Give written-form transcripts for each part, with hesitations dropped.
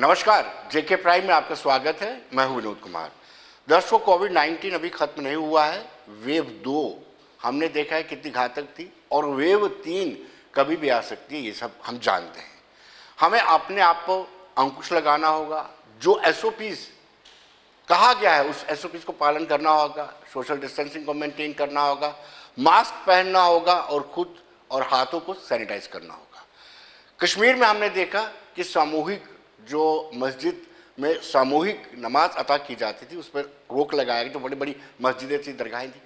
नमस्कार, जेके प्राइम में आपका स्वागत है। मैं हूं विनोद कुमार। दर्शकों, कोविड-19 अभी खत्म नहीं हुआ है। वेव 2 हमने देखा है कितनी घातक थी और वेव 3 कभी भी आ सकती है, ये सब हम जानते हैं। हमें अपने आप को अंकुश लगाना होगा। जो एसओपीज कहा गया है उस एसओपीज को पालन करना होगा, सोशल डिस्टेंसिंग को मेंटेन करना होगा, मास्क पहनना होगा और खुद और हाथों को सैनिटाइज करना होगा। कश्मीर में हमने देखा कि सामूहिक जो मस्जिद में सामूहिक नमाज अता की जाती थी उस पर रोक लगाया गया। तो बड़ी बड़ी मस्जिदें थी, दरगाहें थी,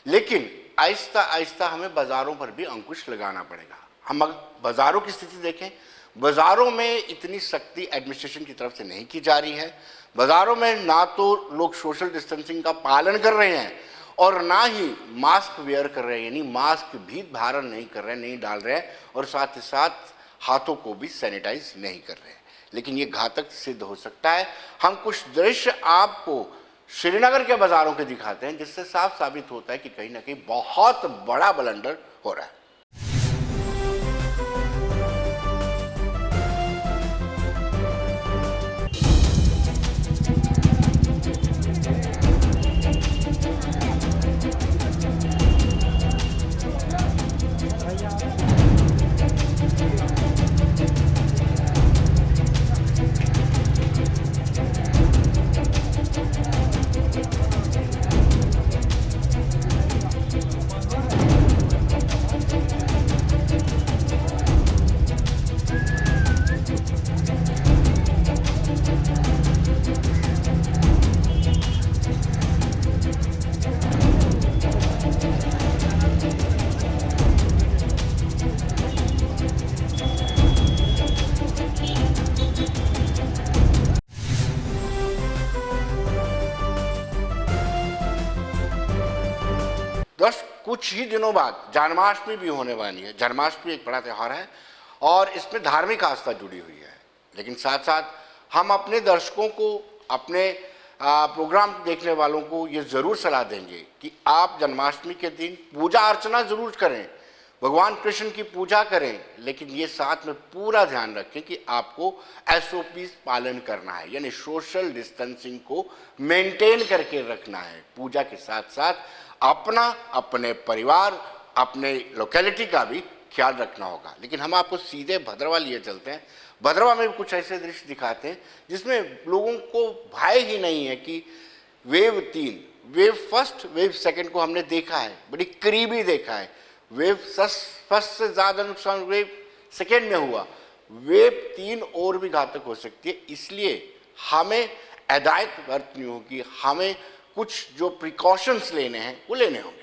लेकिन आहिस्ता आहिस्ता हमें बाज़ारों पर भी अंकुश लगाना पड़ेगा। हम अगर बाज़ारों की स्थिति देखें, बाज़ारों में इतनी सख्ती एडमिनिस्ट्रेशन की तरफ से नहीं की जा रही है। बाज़ारों में ना तो लोग सोशल डिस्टेंसिंग का पालन कर रहे हैं और ना ही मास्क वेयर कर रहे हैं, यानी मास्क भी धारण नहीं कर रहे हैं, नहीं डाल रहे हैं, और साथ ही साथ हाथों को भी सैनिटाइज नहीं कर रहे हैं। लेकिन ये घातक सिद्ध हो सकता है। हम कुछ दृश्य आपको श्रीनगर के बाज़ारों के दिखाते हैं जिससे साफ साबित होता है कि कहीं ना कहीं बहुत बड़ा ब्लंडर हो रहा है। बस कुछ ही दिनों बाद जन्माष्टमी भी होने वाली है। जन्माष्टमी एक बड़ा त्यौहार है और इसमें धार्मिक आस्था जुड़ी हुई है। लेकिन साथ साथ हम अपने दर्शकों को, अपने प्रोग्राम देखने वालों को ये ज़रूर सलाह देंगे कि आप जन्माष्टमी के दिन पूजा अर्चना ज़रूर करें, भगवान कृष्ण की पूजा करें, लेकिन ये साथ में पूरा ध्यान रखें कि आपको एसओपी पालन करना है, यानी सोशल डिस्टेंसिंग को मेंटेन करके रखना है। पूजा के साथ साथ अपना, अपने परिवार, अपने लोकेलिटी का भी ख्याल रखना होगा। लेकिन हम आपको सीधे भद्रवा लिए चलते हैं। भद्रवा में भी कुछ ऐसे दृश्य दिखाते हैं जिसमें लोगों को भय ही नहीं है कि wave 3, wave first, wave second को हमने देखा है, बड़ी करीबी देखा है। वेव फर्स्ट से ज़्यादा नुकसान वेव सेकेंड में हुआ। वेव 3 और भी घातक हो सकती है। इसलिए हमें हिदायत बरतनी होगी, हमें कुछ जो प्रिकॉशंस लेने हैं वो लेने होंगे।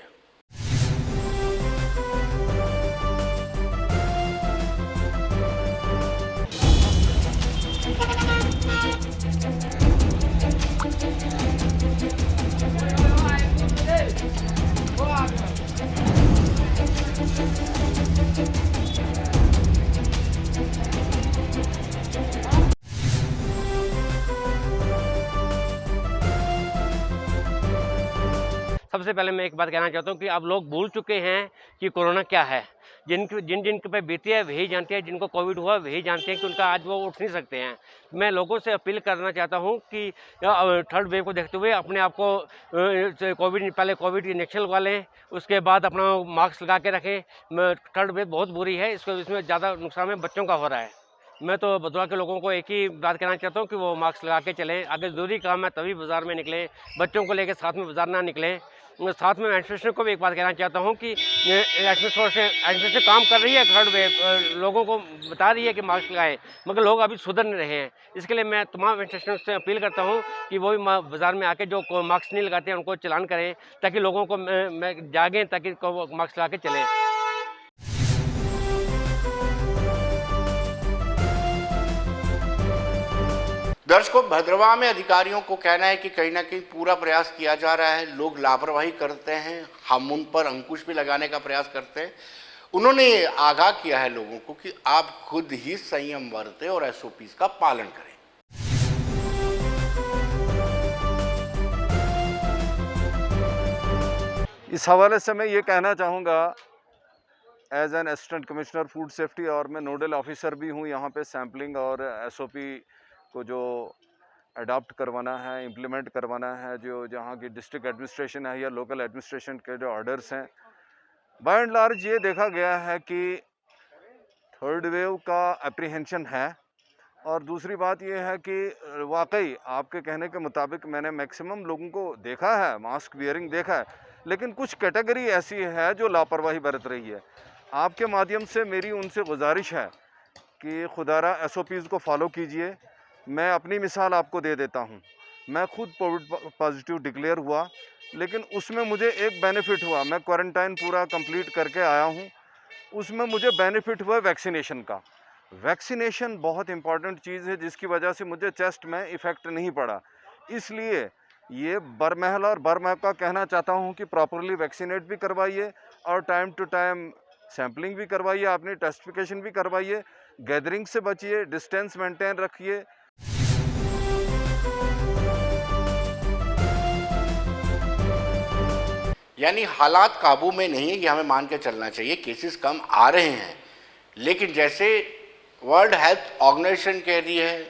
सबसे पहले मैं एक बात कहना चाहता हूँ कि अब लोग भूल चुके हैं कि कोरोना क्या है। जिन पे बीती है वही जानते हैं, जिनको कोविड हुआ वही जानते हैं कि उनका आज वो उठ नहीं सकते हैं। मैं लोगों से अपील करना चाहता हूँ कि थर्ड वेव को देखते हुए अपने आप को पहले कोविड की इंजेक्शन लगवा लें, उसके बाद अपना मास्क लगा के रखें। थर्ड वेव बहुत बुरी है, इसमें ज़्यादा नुकसान में बच्चों का हो रहा है। मैं तो भदोही के लोगों को एक ही बात कहना चाहता हूँ कि वो मास्क लगा के चलें। अगर ज़रूरी काम है तभी बाज़ार में निकलें, बच्चों को लेकर साथ में बाज़ार ना निकलें। साथ में एडमिनिस्ट्रेशन को भी एक बात कहना चाहता हूँ कि एडमिनिस्ट्रेशन काम कर रही है, थर्ड वेव लोगों को बता रही है कि मास्क लगाएं, मगर लोग अभी सुधर नहीं रहे हैं। इसके लिए मैं तमाम एडमिनिस्ट्रेशन से अपील करता हूँ कि वो भी बाज़ार में आके जो मास्क नहीं लगाते हैं उनको चालान करें, ताकि लोगों को जागें, ताकि मास्क लगा के चलें। दर्शकों, भद्रवा में अधिकारियों को कहना है कि कहीं ना कहीं पूरा प्रयास किया जा रहा है। लोग लापरवाही करते हैं, हम उन पर अंकुश भी लगाने का प्रयास करते हैं। उन्होंने आगाह किया है लोगों को कि आप खुद ही संयम बरतें और एसओपीज का पालन करें। इस हवाले से मैं ये कहना चाहूँगा, as an assistant commissioner food safety, और मैं नोडल ऑफिसर भी हूँ यहाँ पे सैम्पलिंग और एसओपी को जो अडॉप्ट करवाना है, इम्प्लीमेंट करवाना है, जो जहाँ की डिस्ट्रिक्ट एडमिनिस्ट्रेशन है या लोकल एडमिनिस्ट्रेशन के जो ऑर्डर्स हैं, बाय एंड लार्ज ये देखा गया है कि थर्ड वेव का अप्रीहेंशन है। और दूसरी बात ये है कि वाकई आपके कहने के मुताबिक मैंने मैक्सिमम लोगों को देखा है, मास्क वियरिंग देखा है, लेकिन कुछ कैटेगरी ऐसी है जो लापरवाही बरत रही है। आपके माध्यम से मेरी उनसे गुजारिश है कि खुदारा SOPs को फॉलो कीजिए। मैं अपनी मिसाल आपको दे देता हूँ। मैं खुद कोविड पॉजिटिव डिक्लेयर हुआ, लेकिन उसमें मुझे एक बेनिफिट हुआ। मैं क्वारंटाइन पूरा कंप्लीट करके आया हूँ, उसमें मुझे बेनिफिट हुआ वैक्सीनेशन का। वैक्सीनेशन बहुत इंपॉर्टेंट चीज़ है, जिसकी वजह से मुझे चेस्ट में इफ़ेक्ट नहीं पड़ा। इसलिए ये बरमहल और बरमहल कहना चाहता हूँ कि प्रॉपरली वैक्सीनेट भी करवाइए और टाइम टू टाइम सैम्पलिंग भी करवाइए, अपनी टेस्टिफिकेशन भी करवाइए, गैदरिंग से बचिए, डिस्टेंस मेंटेन रखिए। यानी हालात काबू में नहीं है, ये हमें मान के चलना चाहिए। केसेस कम आ रहे हैं, लेकिन जैसे वर्ल्ड हेल्थ ऑर्गेनाइजेशन कह रही है,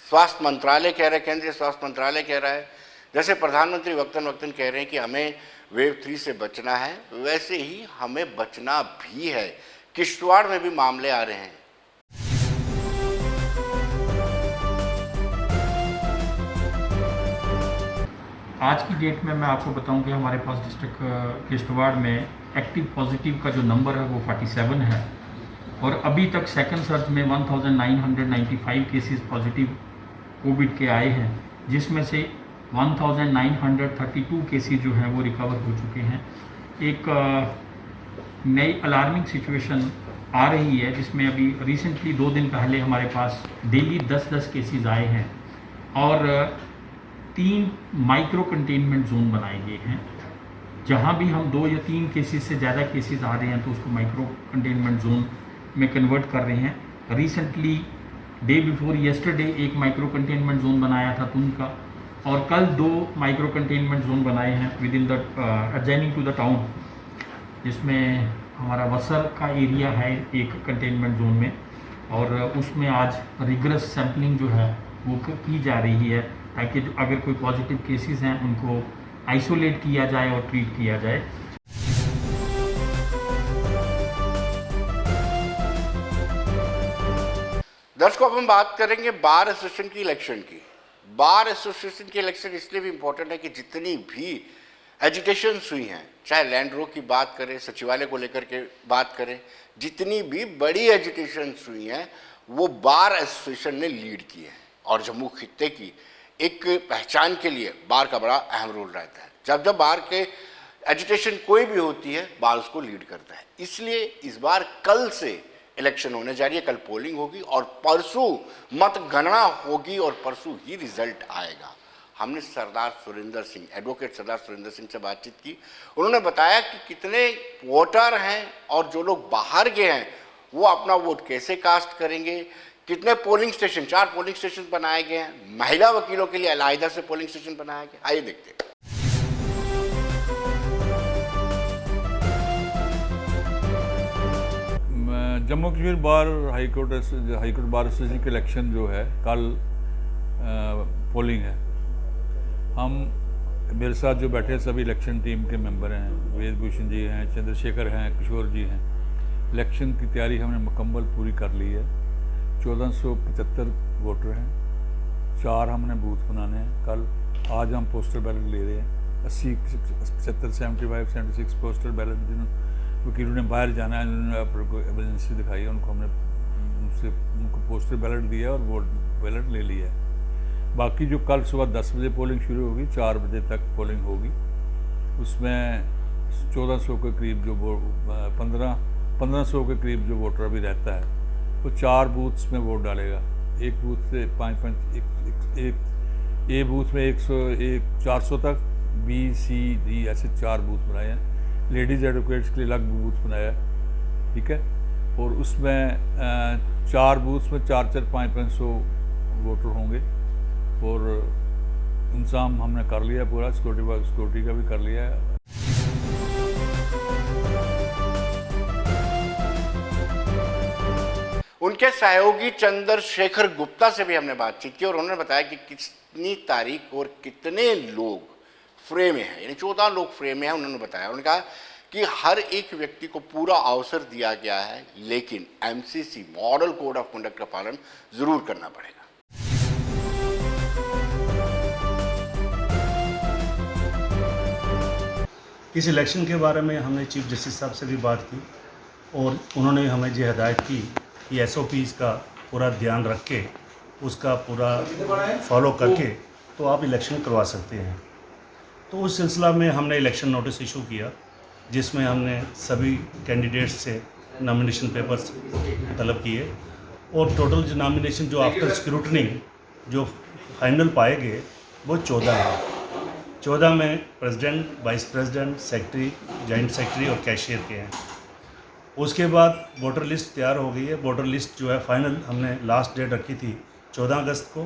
स्वास्थ्य मंत्रालय कह रहा है, केंद्रीय स्वास्थ्य मंत्रालय कह रहा है, जैसे प्रधानमंत्री वक्तन वक्तन कह रहे हैं कि हमें वेव 3 से बचना है, वैसे ही हमें बचना भी है। किश्तवाड़ में भी मामले आ रहे हैं। आज की डेट में मैं आपको बताऊं कि हमारे पास डिस्ट्रिक्ट किश्तवाड़ में एक्टिव पॉजिटिव का जो नंबर है वो 47 है और अभी तक सेकंड सर्च में 1995 केसेस पॉजिटिव कोविड के आए हैं, जिसमें से 1932 केसेस जो हैं वो रिकवर हो चुके हैं। एक नई अलार्मिंग सिचुएशन आ रही है, जिसमें अभी रिसेंटली 2 दिन पहले हमारे पास डेली 10-10 केसेस आए हैं और 3 माइक्रो कंटेनमेंट जोन बनाए गए हैं। जहां भी हम 2 या 3 केसेस से ज़्यादा केसेस आ रहे हैं तो उसको माइक्रो कंटेनमेंट जोन में कन्वर्ट कर रहे हैं। रिसेंटली डे बिफोर येस्टरडे एक माइक्रो कंटेनमेंट जोन बनाया था तुंग का, और कल 2 माइक्रो कंटेनमेंट जोन बनाए हैं within the adjoining to the town, जिसमें हमारा वसर का एरिया है एक कंटेनमेंट जोन में, और उसमें आज रिगरस सैम्पलिंग जो है वो की जा रही है, ताकि जो अगर कोई पॉजिटिव केसेस हैं उनको आइसोलेट किया जाए और ट्रीट किया जाए। दर्शकों, अब हम बात करेंगे बार एसोसिएशन की इलेक्शन की। बार एसोसिएशन की इलेक्शन इसलिए भी इम्पोर्टेंट है कि जितनी भी एजिटेशंस हुई हैं, चाहे लैंड रो की बात करें, सचिवालय को लेकर के बात करें, जितनी भी बड़ी एजिटेशंस हुई हैं वो बार एसोसिएशन ने लीड की है। और जम्मू खित्ते की एक पहचान के लिए बार का बड़ा अहम रोल रहता है। जब जब बार के एजिटेशन कोई भी होती है, बार उसको लीड करता है। इसलिए इस बार कल से इलेक्शन होने जा रही है, कल पोलिंग होगी और परसों मतगणना होगी और परसों ही रिजल्ट आएगा। हमने सरदार सुरेंद्र सिंह, एडवोकेट सरदार सुरेंद्र सिंह से बातचीत की। उन्होंने बताया कि कितने वोटर हैं और जो लोग बाहर गए हैं वो अपना वोट कैसे कास्ट करेंगे, कितने पोलिंग स्टेशन, 4 पोलिंग स्टेशन बनाए गए हैं, महिला वकीलों के लिए अलग से पोलिंग स्टेशन बनाया गया। आइए देखते हैं। जम्मू कश्मीर बार हाईकोर्ट बार एसोसिएशन के इलेक्शन जो है कल पोलिंग है। हम मेरे साथ जो बैठे सभी इलेक्शन टीम के मेंबर हैं, वेद भूषण जी हैं, चंद्रशेखर हैं, किशोर जी हैं। इलेक्शन की तैयारी हमने मुकम्मल पूरी कर ली है। 1475 वोटर हैं, 4 हमने बूथ बनाने हैं। कल आज हम पोस्टल बैलेट ले रहे हैं। 80, 75, 75, 76 पोस्टल बैलेट जिन्होंने वकीलों ने बाहर जाना है, उन्होंने एमरजेंसी दिखाई है, उनको हमने उनको पोस्टल बैलेट दिया और वोट बैलेट ले लिया है। बाकी जो कल सुबह 10 बजे पोलिंग शुरू होगी, 4 बजे तक पोलिंग होगी। उसमें 1400 के करीब जो 1500 के करीब जो वोटर अभी रहता है वो 4 बूथ्स में वोट डालेगा। एक बूथ से 5 ए बूथ में 400 तक, बी सी डी ऐसे 4 बूथ बनाए हैं। लेडीज़ एडवोकेट्स के लिए अलग बूथ बनाया है, ठीक है। और उसमें 4 बूथ्स में 4-4, 500 वोटर होंगे और इंतजाम हमने कर लिया पूरा, सिक्योरिटी का भी कर लिया है। उनके सहयोगी चंद्रशेखर गुप्ता से भी हमने बातचीत की और उन्होंने बताया कि कितनी तारीख और कितने लोग फ्रेम में हैं, यानी 14 लोग फ्रेम में हैं। उन्होंने बताया, उन्होंने कहा कि हर एक व्यक्ति को पूरा अवसर दिया गया है, लेकिन MCC model code of conduct का पालन जरूर करना पड़ेगा। इस इलेक्शन के बारे में हमने चीफ जस्टिस साहब से भी बात की और उन्होंने हमें ये हिदायत की कि SOPs का पूरा ध्यान रख के उसका पूरा फॉलो करके तो आप इलेक्शन करवा सकते हैं। तो उस सिलसिला में हमने इलेक्शन नोटिस इशू किया, जिसमें हमने सभी कैंडिडेट्स से नॉमिनेशन पेपर्स तलब किए और टोटल जो नॉमिनेशन जो आफ्टर स्क्रूटनी जो फाइनल पाए गए वो 14 हैं। 14 में president, vice president, secretary, joint secretary और कैशियर के हैं। उसके बाद वोटर लिस्ट तैयार हो गई है। वोटर लिस्ट जो है फाइनल हमने लास्ट डेट रखी थी 14 अगस्त को।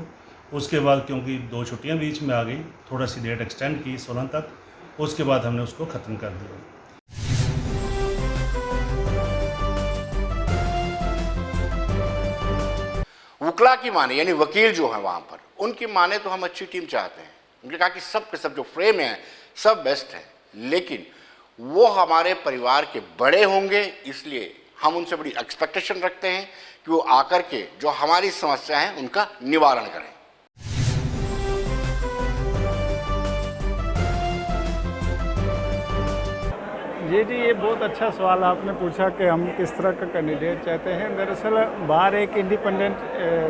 उसके बाद क्योंकि 2 छुट्टियां बीच में आ गई, थोड़ा सी डेट एक्सटेंड की 16 तक। उसके बाद हमने उसको ख़त्म कर दिया। वकला की माने, यानी वकील जो है वहाँ पर, उनकी माने तो हम अच्छी टीम चाहते हैं। उन्होंने कहा कि सब के सब जो फ्रेम हैं सब बेस्ट हैं, लेकिन वो हमारे परिवार के बड़े होंगे, इसलिए हम उनसे बड़ी एक्सपेक्टेशन रखते हैं कि वो आकर के जो हमारी समस्या है उनका निवारण करें। जी, ये बहुत अच्छा सवाल आपने पूछा कि हम किस तरह का कैंडिडेट चाहते हैं। दरअसल बार एक इंडिपेंडेंट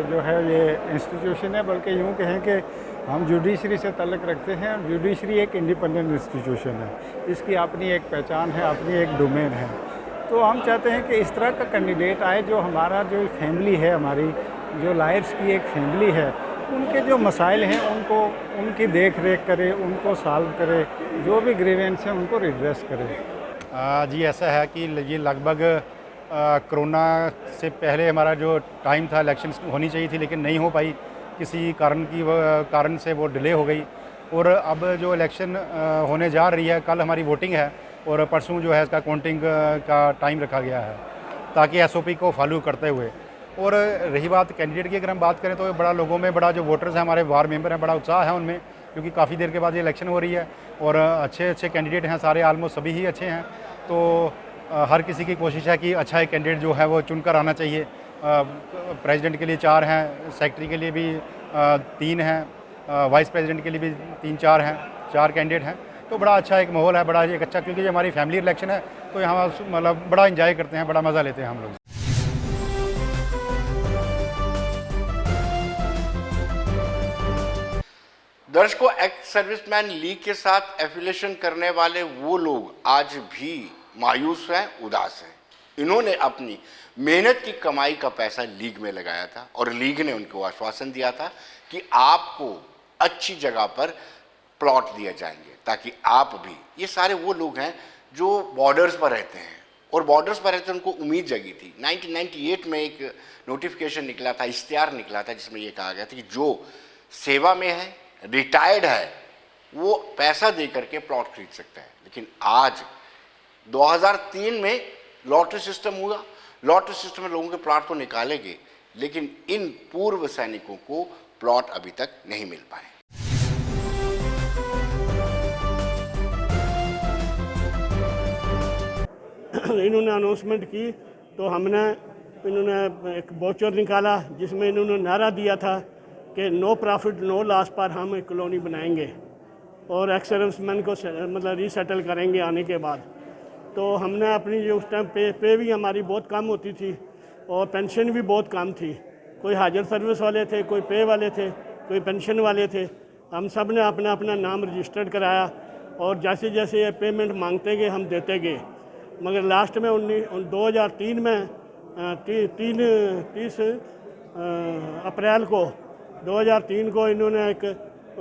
जो है ये इंस्टीट्यूशन है, बल्कि यूँ कहें कि हम जुडिशरी से ताल्लुक़ रखते हैं। जुडिशरी एक इंडिपेंडेंट इंस्टीट्यूशन है, इसकी अपनी एक पहचान है, अपनी एक डोमेन है। तो हम चाहते हैं कि इस तरह का कैंडिडेट आए जो हमारा जो फैमिली है, हमारी जो लायर्स की एक फैमिली है, उनके जो मसाइल हैं उनको उनकी देख रेख करे, उनको सॉल्व करे, जो भी ग्रीवेंस हैं उनको रिड्रेस करे। जी, ऐसा है कि ये लगभग कोरोना से पहले हमारा जो टाइम था इलेक्शन होनी चाहिए थी, लेकिन नहीं हो पाई, किसी कारण से वो डिले हो गई। और अब जो इलेक्शन होने जा रही है, कल हमारी वोटिंग है और परसों जो है इसका काउंटिंग का टाइम रखा गया है, ताकि SOP को फॉलो करते हुए। और रही बात कैंडिडेट की, अगर हम बात करें तो बड़ा लोगों में, बड़ा जो वोटर्स हैं, हमारे वार्ड मेंबर हैं, बड़ा उत्साह है उनमें, क्योंकि काफ़ी देर के बाद ये इलेक्शन हो रही है और अच्छे अच्छे कैंडिडेट हैं, सारे ऑलमोस्ट सभी ही अच्छे हैं। तो हर किसी की कोशिश है कि अच्छा एक कैंडिडेट जो है वो चुनकर आना चाहिए। प्रेसिडेंट के लिए 4 हैं, सेक्रेटरी के लिए भी 3 हैं, वाइस प्रेसिडेंट के लिए भी 3-4 हैं, 4 कैंडिडेट हैं। तो बड़ा अच्छा एक माहौल है, बड़ा एक अच्छा, क्योंकि ये हमारी फैमिली इलेक्शन है, तो यहाँ मतलब बड़ा इंजॉय करते हैं, बड़ा मज़ा लेते हैं हम लोग। दर्शकों, एक्स सर्विसमैन लीग के साथ एफिलिएशन करने वाले वो लोग आज भी मायूस हैं, उदास हैं। इन्होंने अपनी मेहनत की कमाई का पैसा लीग में लगाया था और लीग ने उनको आश्वासन दिया था कि आपको अच्छी जगह पर प्लॉट दिए जाएंगे, ताकि आप भी, ये सारे वो लोग हैं जो बॉर्डर्स पर रहते हैं और बॉर्डर्स पर रहते हैं, उनको उम्मीद जगी थी। 1998 में एक नोटिफिकेशन निकला था, इश्तिहार निकला था, जिसमें ये कहा गया था कि जो सेवा में है, रिटायर्ड है, वो पैसा दे करके प्लॉट खरीद सकता है। लेकिन आज 2003 में लॉटरी सिस्टम हुआ। लॉटरी सिस्टम में लोगों के प्लॉट तो निकाले गए, लेकिन इन पूर्व सैनिकों को प्लॉट अभी तक नहीं मिल पाए। इन्होंने अनाउंसमेंट की तो इन्होंने एक वाउचर निकाला, जिसमें इन्होंने नारा दिया था कि नो प्रॉफिट नो लॉस पर हम एक कॉलोनी बनाएंगे और एक्स सर्विसमैन को मतलब रीसेटल करेंगे आने के बाद। तो हमने अपनी जो उस टाइम पे भी हमारी बहुत कम होती थी और पेंशन भी बहुत कम थी। कोई हाजिर सर्विस वाले थे, कोई पे वाले थे, कोई पेंशन वाले थे। हम सब ने अपना अपना नाम रजिस्टर्ड कराया और जैसे जैसे ये पेमेंट मांगते गए हम देते गए। मगर लास्ट में 2003 में 30 अप्रैल को 2003 को इन्होंने एक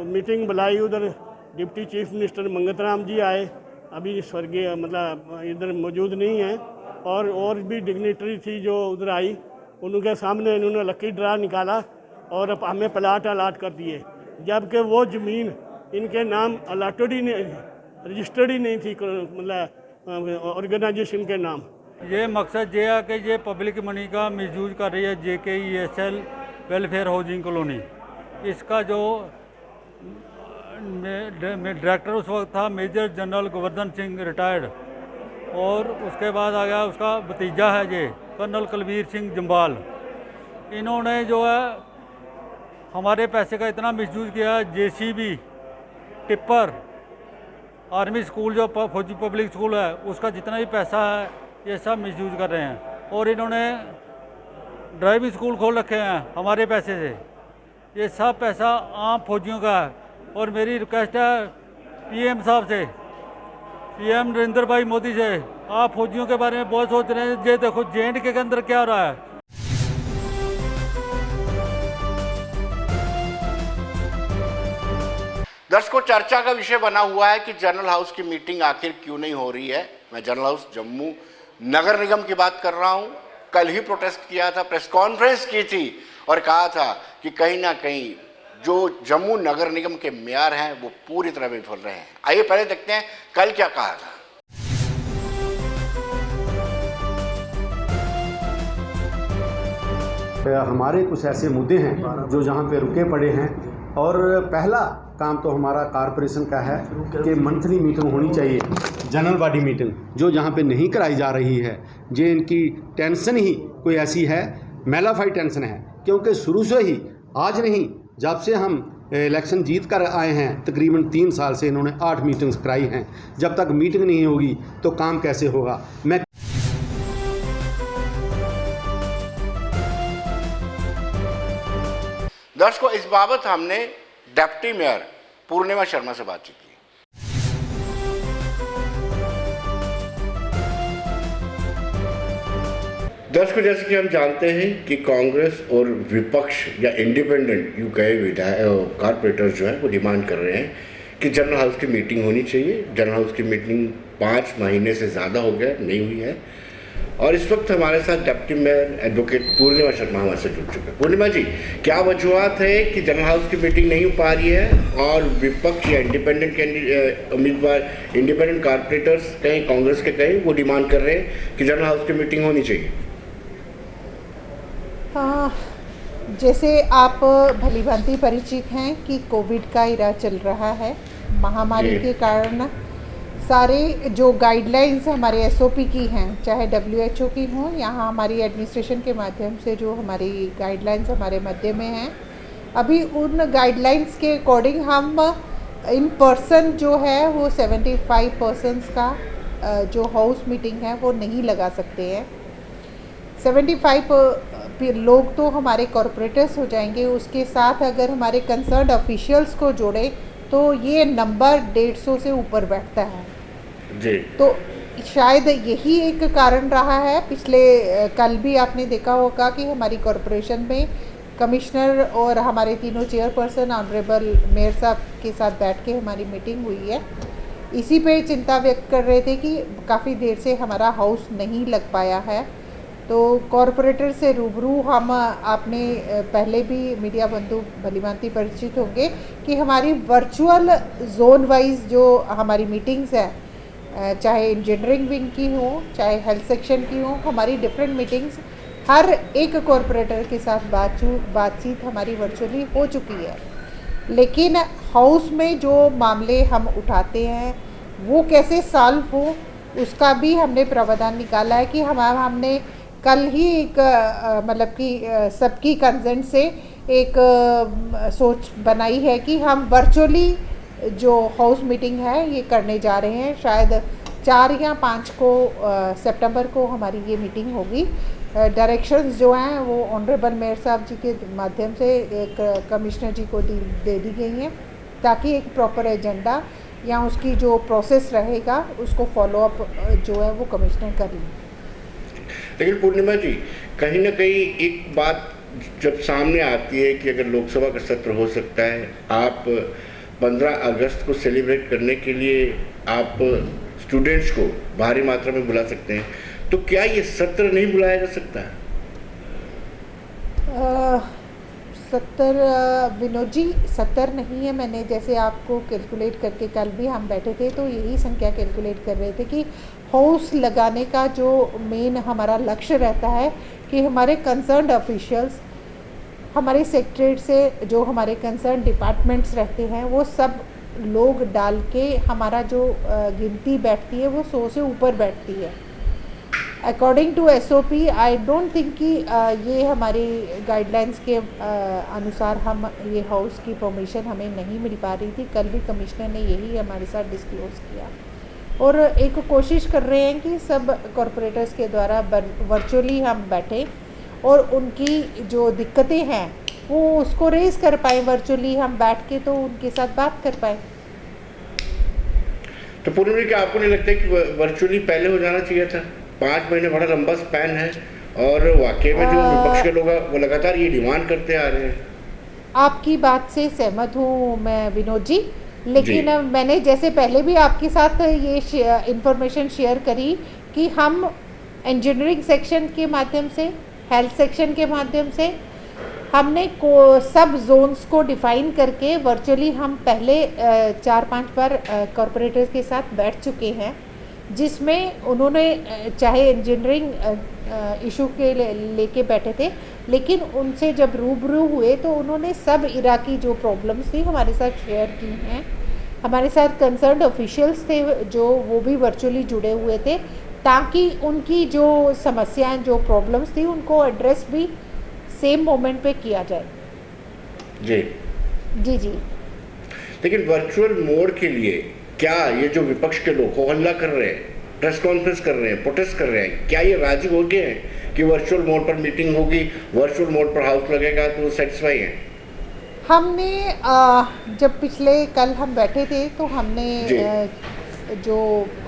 मीटिंग बुलाई। उधर deputy chief minister Mangat Ram ji आए, अभी स्वर्गीय मतलब इधर मौजूद नहीं हैं, और भी डिग्नेटरी थी जो उधर आई। उनके सामने इन्होंने लकी ड्रा निकाला और अब हमें प्लाट अलाट कर दिए, जबकि वो ज़मीन इनके नाम अलाटेड ही नहीं, रजिस्टर्ड ही नहीं थी, मतलब ऑर्गेनाइजेशन के नाम। ये मकसद ये है कि ये पब्लिक मनी का मिसयूज कर रही है JKESL वेलफेयर हाउसिंग कॉलोनी। इसका जो डायरेक्टर उस वक्त था major general Govardhan Singh retired, और उसके बाद आ गया उसका भतीजा है ये कर्नल कुलवीर सिंह जम्बाल। इन्होंने जो है हमारे पैसे का इतना मिसयूज किया, JCB, टिप्पर, आर्मी स्कूल जो फौजी पब्लिक स्कूल है उसका जितना भी पैसा है ये सब मिसयूज कर रहे हैं। और इन्होंने ड्राइविंग स्कूल खोल रखे हैं हमारे पैसे से। ये सब पैसा आम फौजियों का है। और मेरी रिक्वेस्ट है PM साहब से, PM नरेंद्र भाई मोदी से, आप फौजियों के बारे में बहुत सोच रहे हैं। ये देखो JNK के अंदर क्या हो रहा है। दर्शकों, चर्चा का विषय बना हुआ है कि जनरल हाउस की मीटिंग आखिर क्यों नहीं हो रही है। मैं जनरल हाउस जम्मू नगर निगम की बात कर रहा हूं। कल ही प्रोटेस्ट किया था, प्रेस कॉन्फ्रेंस की थी और कहा था कि कहीं ना कहीं जो जम्मू नगर निगम के मेयर हैं वो पूरी तरह विफल रहे हैं। आइए पहले देखते हैं कल क्या कहा था। हमारे कुछ ऐसे मुद्दे हैं जो जहाँ पे रुके पड़े हैं, और पहला काम तो हमारा कॉरपोरेशन का है कि मंथली मीटिंग होनी चाहिए, जनरल बॉडी मीटिंग, जो जहाँ पे नहीं कराई जा रही है। ये इनकी टेंशन ही कोई ऐसी है, मेलाफाई टेंशन है, क्योंकि शुरू से ही, आज नहीं, जब से हम इलेक्शन जीत कर आए हैं तकरीबन 3 साल से इन्होंने 8 मीटिंग्स कराई हैं। जब तक मीटिंग नहीं होगी तो काम कैसे होगा। मैं दर्शकों, इस बाबत हमने डिप्टी मेयर पूर्णिमा शर्मा से बातचीत की। दर्शकों, जैसे कि हम जानते हैं कि कांग्रेस और विपक्ष या इंडिपेंडेंट यूँ कहे विधायक कॉर्पोरेटर्स जो है वो डिमांड कर रहे हैं कि जनरल हाउस की मीटिंग होनी चाहिए। जनरल हाउस की मीटिंग 5 महीने से ज़्यादा हो गया, नहीं हुई है। और इस वक्त हमारे साथ डिप्टी मेयर एडवोकेट पूर्णिमा शर्मा हमारे से जुड़ चुके हैं। पूर्णिमा जी, क्या वजूहत है कि जनरल हाउस की मीटिंग नहीं हो पा रही है और विपक्ष या इंडिपेंडेंट उम्मीदवार, इंडिपेंडेंट कॉर्पोरेटर्स कहीं कांग्रेस के कहीं, वो डिमांड कर रहे हैं कि जनरल हाउस की मीटिंग होनी चाहिए? जैसे आप भलीभांति परिचित हैं कि कोविड का इरा चल रहा है। महामारी के कारण सारे जो गाइडलाइंस हमारे SOP की हैं, चाहे WHO की हों या हमारी एडमिनिस्ट्रेशन के माध्यम से जो हमारी गाइडलाइंस हमारे मध्य में हैं, अभी उन गाइडलाइंस के अकॉर्डिंग हम इन पर्सन जो है वो 75 पर्सन्स का जो हाउस मीटिंग है वो नहीं लगा सकते हैं। 75 लोग तो हमारे कॉरपोरेटर्स हो जाएंगे, उसके साथ अगर हमारे कंसर्न्ड ऑफिशियल्स को जोड़े तो ये नंबर 150 से ऊपर बैठता है जी। तो शायद यही एक कारण रहा है। पिछले कल भी आपने देखा होगा कि हमारी कॉरपोरेशन में कमिश्नर और हमारे तीनों चेयरपर्सन ऑनरेबल मेयर साहब के साथ बैठ के हमारी मीटिंग हुई है। इसी पे चिंता व्यक्त कर रहे थे कि काफ़ी देर से हमारा हाउस नहीं लग पाया है। तो कॉरपोरेटर से रूबरू हम आपने पहले भी मीडिया बंधु भलीभांति परिचित होंगे कि हमारी वर्चुअल जोन वाइज जो हमारी मीटिंग्स हैं, चाहे इंजीनियरिंग विंग की हो चाहे हेल्थ सेक्शन की हो, हमारी डिफरेंट मीटिंग्स हर एक कॉरपोरेटर के साथ बातचीत हमारी वर्चुअली हो चुकी है। लेकिन हाउस में जो मामले हम उठाते हैं वो कैसे सॉल्व हो, उसका भी हमने प्रावधान निकाला है कि हमने कल ही एक मतलब कि सबकी कंसेंट से एक सोच बनाई है कि हम वर्चुअली जो हाउस मीटिंग है ये करने जा रहे हैं। शायद 4 या 5 को सितंबर को हमारी ये मीटिंग होगी। डायरेक्शंस जो हैं वो ऑनरेबल मेयर साहब जी के माध्यम से एक कमिश्नर जी को दे दी गई हैं ताकि एक प्रॉपर एजेंडा या उसकी जो प्रोसेस रहेगा उसको फॉलोअप जो है वो कमिश्नर कर लें। लेकिन पूर्णिमा जी, कहीं ना कहीं एक बात जब सामने आती है कि अगर लोकसभा का सत्र हो सकता है, आप 15 अगस्त को सेलिब्रेट करने के लिए आप स्टूडेंट्स को भारी मात्रा में बुला सकते हैं, तो क्या ये सत्र नहीं बुलाया जा सकता? 70 विनोद जी 70 नहीं है। मैंने जैसे आपको कैलकुलेट करके, कल भी हम बैठे थे तो यही संख्या कैलकुलेट कर रहे थे कि हाउस लगाने का जो मेन हमारा लक्ष्य रहता है कि हमारे कंसर्न्ड ऑफिशियल्स, हमारे सेक्रेटरीट से जो हमारे कंसर्न डिपार्टमेंट्स रहते हैं, वो सब लोग डाल के हमारा जो गिनती बैठती है वो 100 से ऊपर बैठती है। According to SOP I don't think कि ये हमारी गाइडलाइंस के अनुसार हम ये हाउस की परमिशन हमें नहीं मिल पा रही थी। कल भी कमिश्नर ने यही हमारे साथ डिस्क्लोज़ किया और एक कोशिश कर रहे हैं कि सब कॉरपोरेटर्स के द्वारा वर्चुअली हम बैठें और उनकी जो दिक्कतें हैं वो उसको रेज़ कर पाएँ वर्चुअली हम बैठ के, तो उनके साथ बात कर पाएँ। तो पूर्णिमा जी, क्या आपको नहीं लगता है कि वर्चुअली पहले हो जाना चाहिए था? 5 महीने बड़ा लंबा स्पैन है और वाकई में जो विपक्ष के लोग वो लगातार ये डिमांड करते आ रहे हैं। आपकी बात से सहमत हूँ मैं विनोद जी, लेकिन मैंने जैसे पहले भी आपके साथ ये इंफॉर्मेशन शेयर करी कि हम इंजीनियरिंग सेक्शन के माध्यम से, हेल्थ सेक्शन के माध्यम से हमने सब जोन्स को डिफ़ाइन करके वर्चुअली हम पहले 4-5 बार कॉरपोरेटर्स के साथ बैठ चुके हैं, जिसमें उन्होंने चाहे इंजीनियरिंग इशू के लेके बैठे थे, लेकिन उनसे जब रूबरू हुए तो उन्होंने सब इरा की जो प्रॉब्लम्स थी हमारे साथ शेयर की हैं। हमारे साथ कंसर्न्ड ऑफिशियल्स थे जो वो भी वर्चुअली जुड़े हुए थे, ताकि उनकी जो समस्याएं, जो प्रॉब्लम्स थी, उनको एड्रेस भी सेम मोमेंट पे किया जाए। जी जी जी। लेकिन वर्चुअल मोड के लिए क्या ये जो विपक्ष के लोग हो हल्ला कर रहे हैं, प्रेस कॉन्फ्रेंस कर रहे हैं, प्रोटेस्ट कर रहे हैं, क्या ये राजी हो गए हैं कि वर्चुअल मोड पर मीटिंग होगी, वर्चुअल मोड पर हाउस लगेगा, तो वो सेटिस्फाई हैं? हमने जब पिछले कल हम बैठे थे तो हमने जो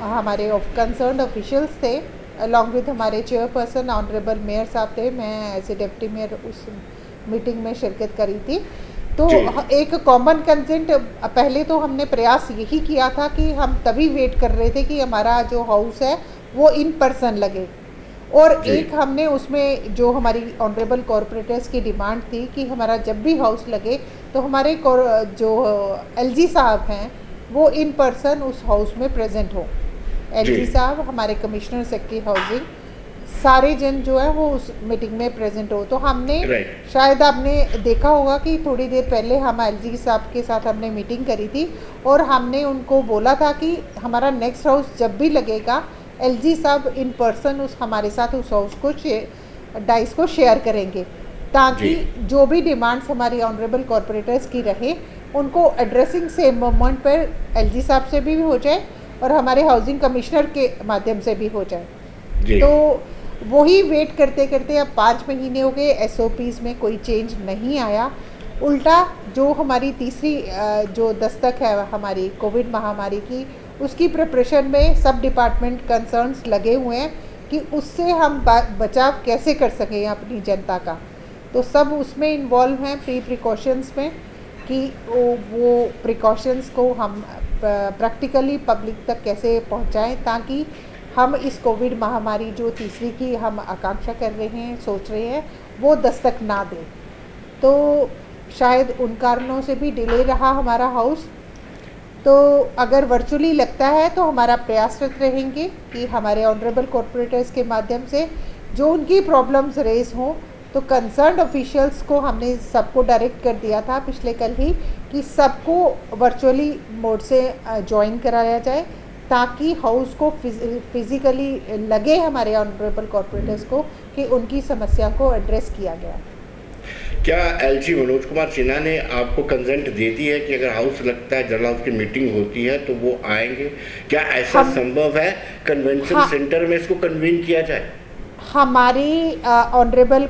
हमारे कंसर्न्ड ऑफिशियल्स थे अलॉन्ग विद हमारे चेयरपर्सन ऑनरेबल मेयर साहब थे, मैं एज ए डिप्टी मेयर उस मीटिंग में शिरकत करी थी। तो एक कॉमन कंसेंट पहले तो हमने प्रयास यही किया था कि हम तभी वेट कर रहे थे कि हमारा जो हाउस है वो इन पर्सन लगे, और एक हमने उसमें जो हमारी ऑनरेबल कॉरपोरेटर्स की डिमांड थी कि हमारा जब भी हाउस लगे तो हमारे जो LG साहब हैं वो इन पर्सन उस हाउस में प्रेजेंट हो। LG साहब, हमारे कमिश्नर सेक्रेटरी हाउसिंग, सारे जन जो है वो उस मीटिंग में प्रेजेंट हो। तो हमने शायद आपने देखा होगा कि थोड़ी देर पहले हम LG साहब के साथ हमने मीटिंग करी थी और हमने उनको बोला था कि हमारा नेक्स्ट हाउस जब भी लगेगा LG साहब इन पर्सन हमारे साथ उस हाउस को डाइस को शेयर करेंगे, ताकि जो भी डिमांड्स हमारी ऑनरेबल कॉरपोरेटर्स की रहे उनको एड्रेसिंग सेम मोमेंट पर LG साहब से भी हो जाए और हमारे हाउसिंग कमिश्नर के माध्यम से भी हो जाए। तो वही वेट करते करते अब 5 महीने हो गए, SOPs में कोई चेंज नहीं आया। उल्टा जो हमारी तीसरी जो दस्तक है हमारी कोविड महामारी की, उसकी प्रिपरेशन में सब डिपार्टमेंट कंसर्न्स लगे हुए हैं कि उससे हम बचाव कैसे कर सकें अपनी जनता का। तो सब उसमें इन्वॉल्व हैं प्रिकॉशंस में कि वो प्रिकॉशंस को हम प्रैक्टिकली पब्लिक तक कैसे पहुंचाएं, ताकि हम इस कोविड महामारी जो तीसरी की हम आकांक्षा कर रहे हैं, सोच रहे हैं, वो दस्तक ना दे। तो शायद उन कारणों से भी डिले रहा हमारा हाउस। तो अगर वर्चुअली लगता है तो हमारा प्रयासरत रहेंगे कि हमारे ऑनरेबल कॉरपोरेटर्स के माध्यम से जो उनकी प्रॉब्लम्स रेज हों, तो कंसर्न्ड ऑफिशियल्स को हमने सबको डायरेक्ट कर दिया था पिछले कल ही कि सबको वर्चुअली मोड से ज्वाइन कराया जाए, ताकि हाउस को फिज़िकली लगे हमारे ऑनरेबल कॉरपोरेटर्स को कि उनकी समस्या को एड्रेस किया गया। क्या LG मनोज कुमार सिन्हा ने आपको कंसेंट दे दी है कि अगर हाउस लगता है, जनरल हाउस की मीटिंग होती है तो वो आएंगे? क्या ऐसा संभव है कन्वेंशन सेंटर में इसको कन्वीन किया जाए? हमारी ऑनरेबल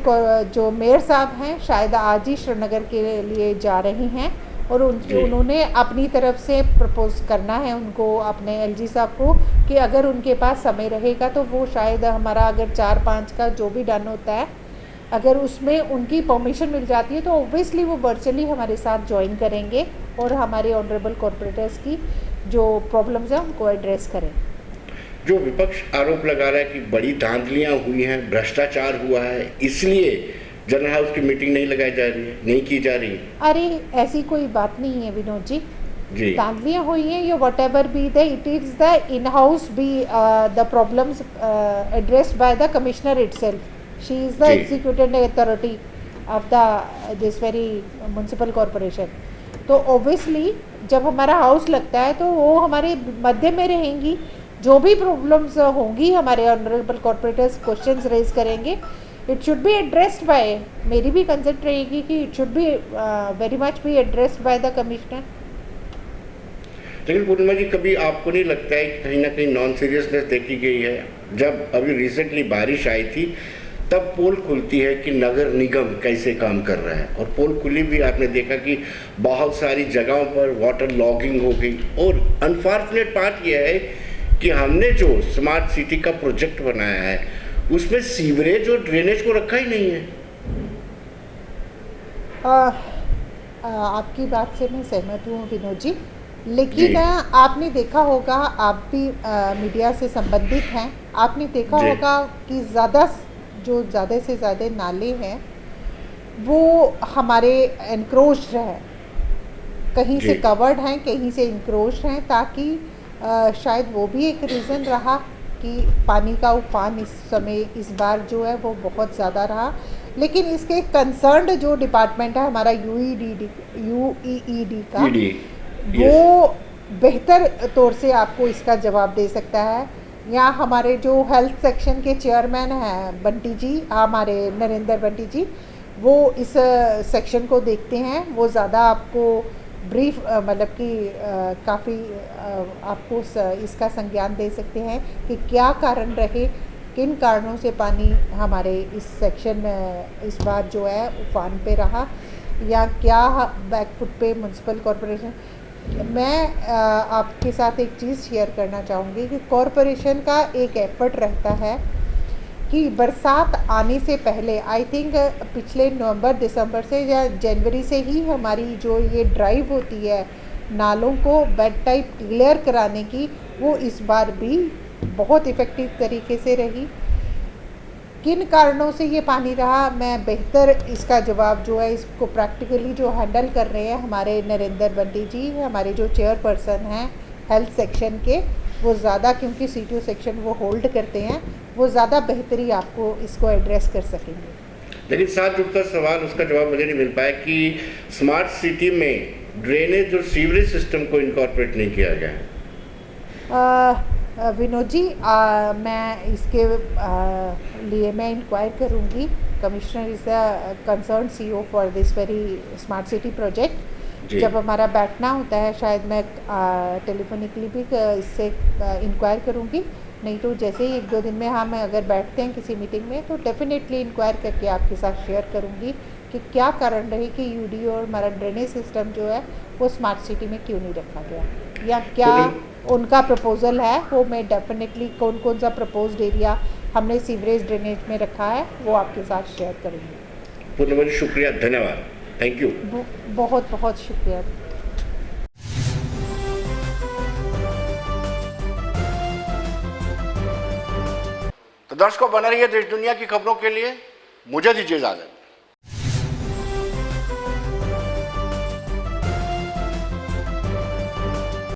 जो मेयर साहब हैं शायद आज ही श्रीनगर के लिए जा रही हैं और उन्होंने अपनी तरफ से प्रपोज करना है उनको, अपने LG साहब को, कि अगर उनके पास समय रहेगा तो वो शायद हमारा अगर 4-5 का जो भी डन होता है, अगर उसमें उनकी परमिशन मिल जाती है तो ऑब्वियसली वो वर्चुअली हमारे साथ ज्वाइन करेंगे और हमारे ऑनरेबल कॉरपोरेटर्स की जो प्रॉब्लम्स हैं उनको एड्रेस करें। जो विपक्ष आरोप लगा रहा है कि बड़ी धांधलियां हुई हैं, भ्रष्टाचार हुआ है, इसलिए जनरल हाउस की मीटिंग नहीं लगाई जा रही है, नहीं की जा रही है? अरे ऐसी कोई बात नहीं है विनोद जी, जी दाखिलियाँ हुई हैं या whatever be the it is the in house be the problems addressed by the commissioner itself. She is the G. Executive authority of the this very municipal corporation. तो ऑब्वियसली जब हमारा हाउस लगता है तो वो हमारे मध्य में रहेंगी. जो भी प्रॉब्लम्स होंगी हमारे ऑनरेबल कॉर्पोरेटर्स क्वेश्चंस रेज करेंगे, it should be addressed by, मेरी भी कंसेप्ट रहेगी कि it should be very much be addressed by the commissioner. लेकिन पूर्णिमा जी, कभी आपको नहीं लगता है कि कहीं ना कहीं नॉन सीरियसनेस देखी गई है? जब अभी रिसेंटली बारिश आई थी तब पोल खुलती है कि नगर निगम कैसे काम कर रहा है, और पोल खुली भी आपने देखा कि बहुत सारी जगहों पर वाटर लॉगिंग हो गई. और अनफॉर्चुनेट पार्ट यह है कि हमने जो स्मार्ट सिटी का प्रोजेक्ट बनाया है उसमें सीवरेज और ड्रेनेज को रखा ही नहीं है. आपकी बात से मैं सहमत हूँ विनोद जी, लेकिन आपने देखा होगा, आप भी मीडिया से संबंधित हैं, आपने देखा होगा कि ज़्यादा से ज़्यादा नाले हैं वो हमारे एनक्रोच्ड हैं, कहीं से कवर्ड हैं, कहीं से इंक्रोच्ड हैं, ताकि शायद वो भी एक रीज़न रहा कि पानी का उफान इस समय इस बार जो है वो बहुत ज़्यादा रहा. लेकिन इसके कंसर्न्ड जो डिपार्टमेंट है हमारा यूईडी का, वो बेहतर तौर से आपको इसका जवाब दे सकता है. या हमारे जो हेल्थ सेक्शन के चेयरमैन हैं बंटी जी, हमारे नरेंद्र बंटी जी, वो इस सेक्शन को देखते हैं, वो ज़्यादा आपको ब्रीफ मतलब कि काफ़ी आपको इसका संज्ञान दे सकते हैं कि क्या कारण रहे, किन कारणों से पानी हमारे इस सेक्शन में इस बार जो है उफान पे रहा, या क्या बैकफुट पे म्युनिसिपल कॉरपोरेशन. मैं आपके साथ एक चीज़ शेयर करना चाहूँगी कि कॉरपोरेशन का एक एफर्ट रहता है कि बरसात आने से पहले, आई थिंक पिछले नवंबर दिसंबर से या जनवरी से ही हमारी जो ये ड्राइव होती है नालों को बेड टाइप क्लियर कराने की, वो इस बार भी बहुत इफ़ेक्टिव तरीके से रही. किन कारणों से ये पानी रहा, मैं बेहतर इसका जवाब जो है इसको प्रैक्टिकली जो हैंडल कर रहे हैं हमारे नरेंद्र बंटी जी, हमारे जो चेयरपर्सन हैं हेल्थ सेक्शन के, वो ज़्यादा, क्योंकि सीटीओ सेक्शन वो होल्ड करते हैं, वो ज़्यादा बेहतरी आपको इसको एड्रेस कर सकेंगे. लेकिन साथ जुड़ता सवाल, उसका जवाब मुझे नहीं मिल पाया कि स्मार्ट सिटी में ड्रेनेज और सीवरेज सिस्टम को इनकॉर्पोरेट नहीं किया गया है. विनोद जी, मैं इसके लिए मैं इंक्वायर करूँगी. Commissioner is the concern CEO for this very smart city project. जब हमारा बैठना होता है शायद मैं टेलीफोनिकली भी इससे इंक्वायर करूँगी, नहीं तो जैसे ही 1-2 दिन में हम अगर बैठते हैं किसी मीटिंग में तो डेफिनेटली इंक्वायर करके आपके साथ शेयर करूँगी कि क्या कारण रहे कि यूडी और हमारा ड्रेनेज सिस्टम जो है वो स्मार्ट सिटी में क्यों नहीं रखा गया, या क्या उनका प्रपोज़ल है. वो मैं डेफिनेटली कौन कौन सा प्रपोज्ड एरिया हमने सीवरेज ड्रेनेज में रखा है वो आपके साथ शेयर करूँगी. पूर्णिमा जी, शुक्रिया, धन्यवाद, थैंक यू. बहुत बहुत शुक्रिया. तो दर्शकों, बना रहिए देश दुनिया की खबरों के लिए. मुझे दीजिए इजाजत.